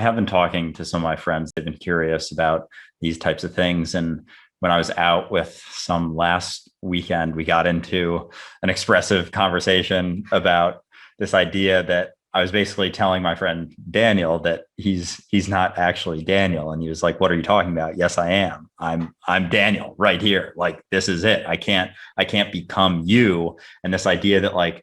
I have been talking to some of my friends. They've been curious about these types of things. And when I was out with some last weekend, we got into an expressive conversation this idea that I was basically telling my friend Daniel that he's not actually Daniel. And he was like, "What are you talking about?" "Yes, I am. I'm Daniel right here. Like, this is it. I can't become you." And this idea that like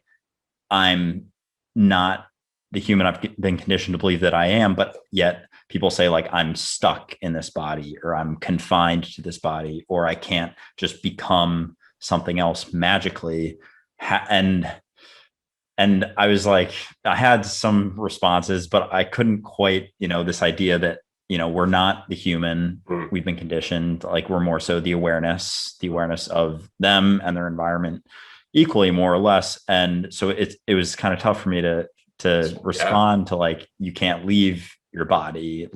I'm not the human I've been conditioned to believe that I am, but yet people say like I'm stuck in this body or I'm confined to this body or I can't just become something else magically. And I was like, I had some responses, but I couldn't quite, this idea that, we're not the human. Mm. We've been conditioned, like we're more so the awareness of them and their environment equally, more or less. And so it was kind of tough for me to Yeah. respond to like, you can't leave your body.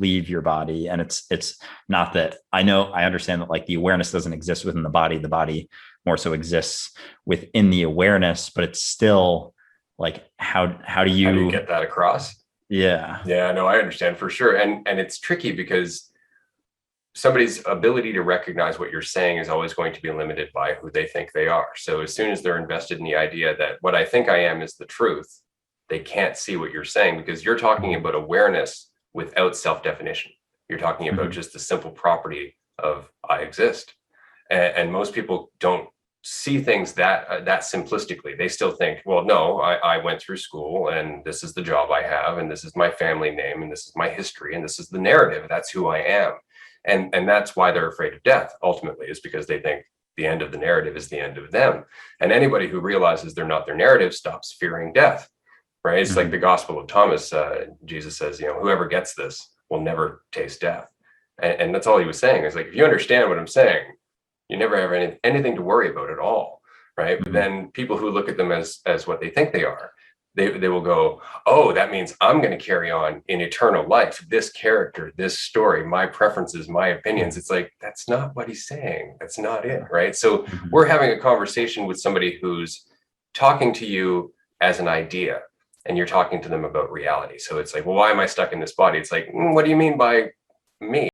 And it's not that I understand that like the awareness doesn't exist within the body more so exists within the awareness, but it's still like how do How do you you get that across? yeah. Yeah, no, I understand for sure. And it's tricky because somebody's ability to recognize what you're saying is always going to be limited by who they think they are. So as soon as they're invested in the idea that what I think I am is the truth, they can't see what you're saying because you're talking about awareness without self-definition. You're talking about Mhm. just the simple property of I exist. And most people don't see things that simplistically. They still think, well, no, I went through school and this is the job I have and this is my family name and this is my history and this is the narrative. That's who I am. And that's why they're afraid of death ultimately, is because they think the end of the narrative is the end of them. And anybody who realizes they're not their narrative stops fearing death, right? It's like the Mhm. Gospel of Thomas. Jesus says, whoever gets this will never taste death. And that's all he was saying. Is like, if you understand what I'm saying, you never have anything to worry about at all, right? But Mhm. then people who look at them as what they think they are, they will go, oh, that means I'm going to carry on in eternal life, this character, this story, my preferences, my opinions. It's like, that's not what he's saying. That's not it, right? So Mhm. we're having a conversation with somebody who's talking to you as an idea, and you're talking to them about reality. So it's like, well, why am I stuck in this body? It's like, what do you mean by me?